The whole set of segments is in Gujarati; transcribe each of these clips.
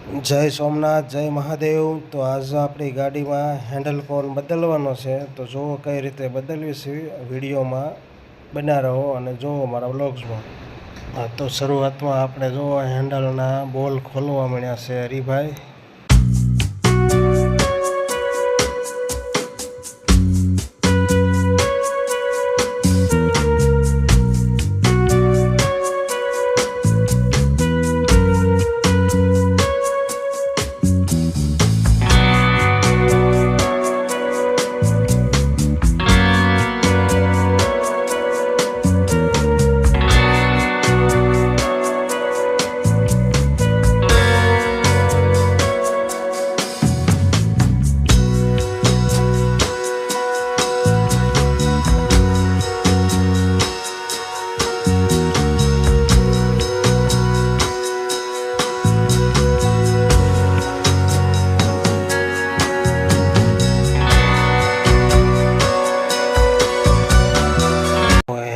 જય સોમનાથ, જય મહાદેવ. તો આજ આપણી ગાડીમાં હેન્ડલ કોન બદલવાનો છે. તો જુઓ કઈ રીતે બદલવી છે, વિડીયોમાં બના રહો અને જુઓ મારા વ્લોગ્સમાં. હા, તો શરૂઆતમાં આપણે જુઓ હેન્ડલના બોલ ખોલવા મળ્યા છે હરીભાઈ.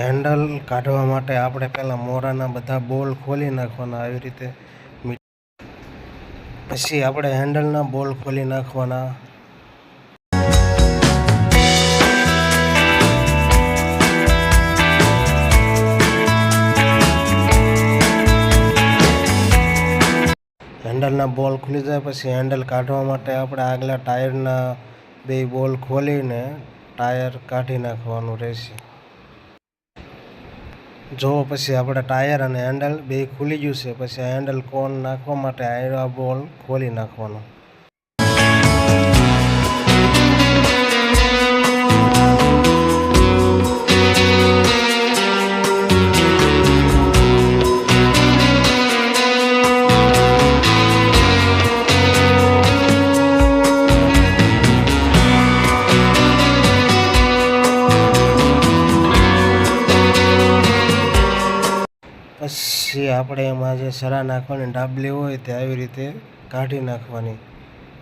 હેન્ડલ કાઢવા માટે આપણે પહેલાં મોરાના બધા બોલ ખોલી નાખવાના આવી રીતે. પછી આપણે હેન્ડલના બોલ ખોલી નાખવાના. હેન્ડલના બોલ ખુલી જાય પછી હેન્ડલ કાઢવા માટે આપણે આગલા ટાયરના બે બોલ ખોલીને ટાયર કાઢી નાખવાનું રહેશે. જો પછી આપણે ટાયર અને હેન્ડલ બે ખુલી ગયું છે. પછી આ હેન્ડલ કોન નાખવા માટે આ બોલ ખોલી નાખવાનો. પછી આપણે એમાં જે સરા નાખવાની ડાબલી હોય તે આવી રીતે કાઢી નાખવાની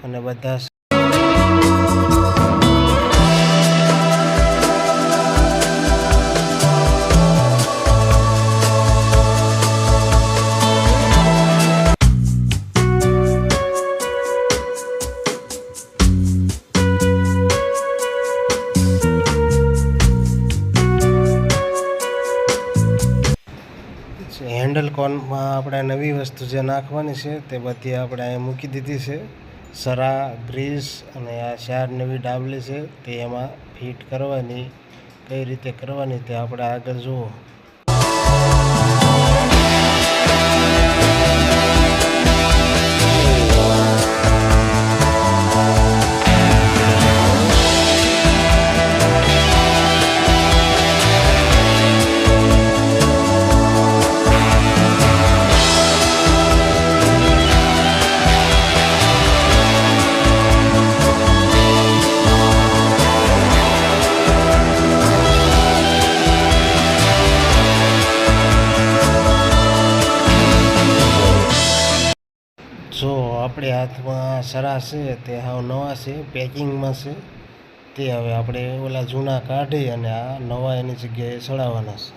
અને બધા હેન્ડલ કોનમાં આપણે નવી વસ્તુ જે નાખવાની છે તે બધી આપણે અહીં મૂકી દીધી છે. સરા, ગ્રીસ અને આ 4 નવી ડાબલી છે તે એમાં ફિટ કરવાની. કઈ રીતે કરવાની તે આપણે આગળ જુઓ. જો આપણી હાથમાં સરા છે તે હાવ નવા છે, પેકિંગમાં છે. તે હવે આપણે ઓલા જૂના કાઢી અને આ નવા એની જગ્યાએ ચડાવવાના છે.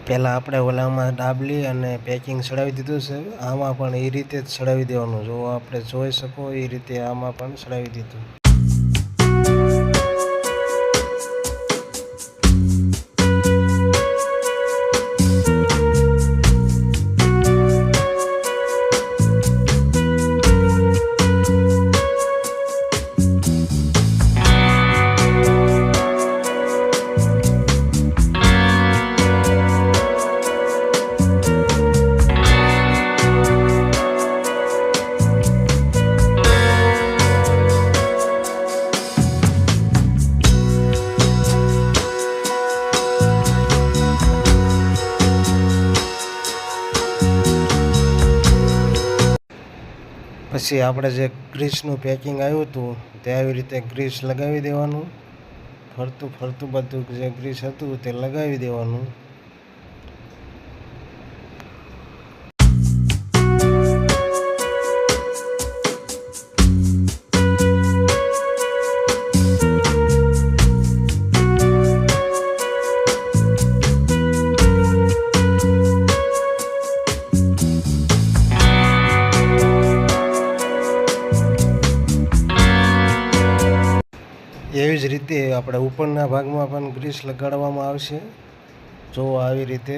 પહેલાં આપણે ઓલામાં ડાબલી અને પેકિંગ ચડાવી દીધું છે. આમાં પણ એ રીતે જ ચડાવી દેવાનું. જો આપણે જોઈ શકો એ રીતે આમાં પણ ચડાવી દીધું. પછી આપણે જે ગ્રીસનું પેકિંગ આવ્યું હતું તે આવી રીતે ગ્રીસ લગાવી દેવાનું. ફરતું બધું જે ગ્રીસ હતું તે લગાવી દેવાનું. તેવી જ રીતે આપણે ઉપરના ભાગમાં પણ ગ્રીસ લગાડવામાં આવશે. જો આવી રીતે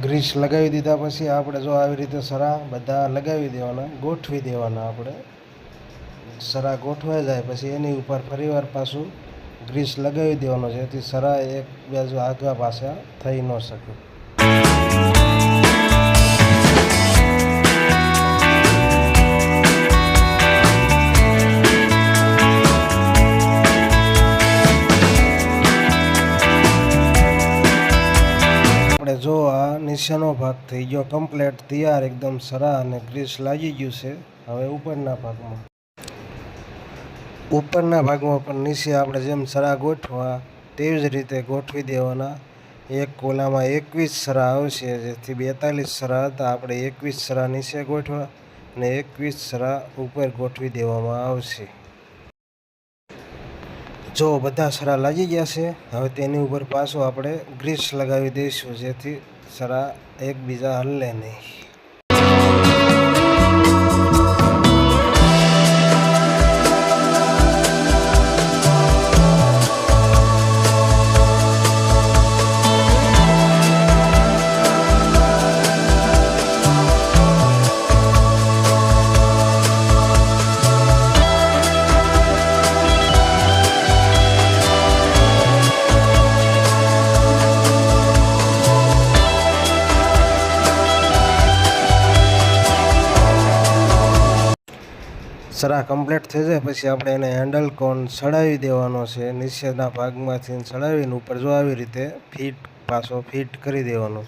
ગ્રીસ લગાવી દીધા પછી આપણે જો આવી રીતે સરા બધા લગાવી દેવાના, ગોઠવી દેવાના. આપણે સરા ગોઠવાઈ જાય પછી એની ઉપર ફરીવાર પાછું ગ્રીસ લગાવી દેવાનો, જેથી સરા એક બાજુ આગા પાછા થઈ ન શકે. જો આ નીચેનો ભાગ થઈ ગયો કમ્પ્લીટ તૈયાર, એકદમ સરા અને ગ્રીસ લાગી ગયું છે. હવે ઉપરના ભાગમાં પણ નીચે આપણે જેમ સરા ગોઠવા તેવી જ રીતે ગોઠવી દેવાના. એક કોલામાં 21 સરા આવશે, જેથી 42 સરા હતા. આપણે 21 સરા નીચે ગોઠવા અને 21 સરા ઉપર ગોઠવી દેવામાં આવશે. જો બધા સરા લાગી ગયા છે, હવે તેની ઉપર પાછું આપણે ગ્રીસ લગાવી દઈશું, જેથી સરા એકબીજા હલે નહીં. સરા કમ્પ્લીટ થઈ જાય પછી આપણે એને હેન્ડલ કોન ચડાવી દેવાનો છે. નીચેના ભાગમાંથી ચડાવીને ઉપર જો આવી રીતે પાછો ફિટ કરી દેવાનો.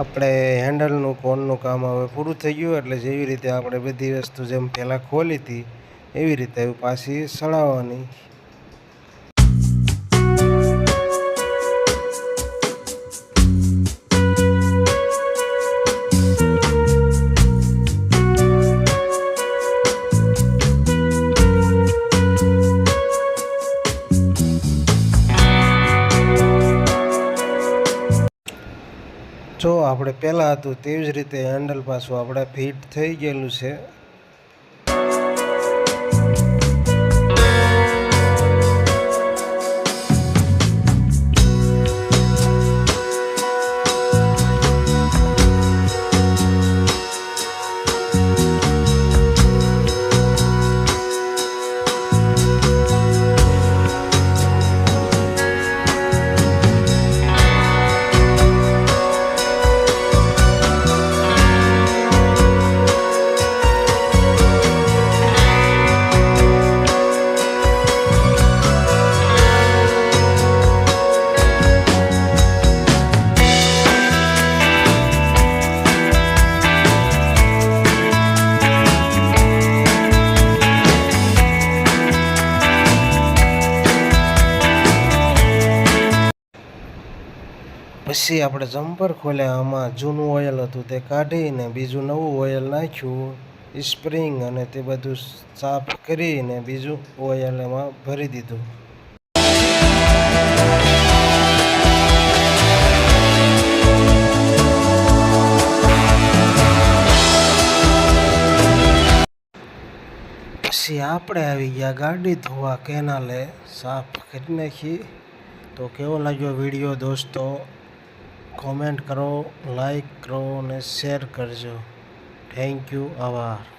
આપણે હેન્ડલનું કોનનું કામ હવે પૂરું થઈ ગયું. એટલે જેવી રીતે આપણે બધી વસ્તુ જેમ પહેલાં ખોલી હતી એવી રીતે પાછી સળાવવાની. જો આપણે પહેલાં હતું તેવી જ રીતે હેન્ડલ પાછું આપણે ફિટ થઈ ગયેલું છે. પછી આપણે જમ્પર ખોલ્યા, આમાં જૂનું ઓઇલ હતું તે કાઢીને બીજું નવું ઓઇલ નાખ્યું, સ્પ્રિંગ અને તે બધું સાફ કરીને બીજું ઓઇલ એમાં ભરી દીધું. પછી આપણે આવી ગયા ગાડી ધોવા કેનાલે સાફ કરી નાખી. તો કેવો લાગ્યો વિડીયો દોસ્તો, કોમેન્ટ કરો, લાઈક કરો અને શેર કરજો. થેન્ક યુ, આભાર.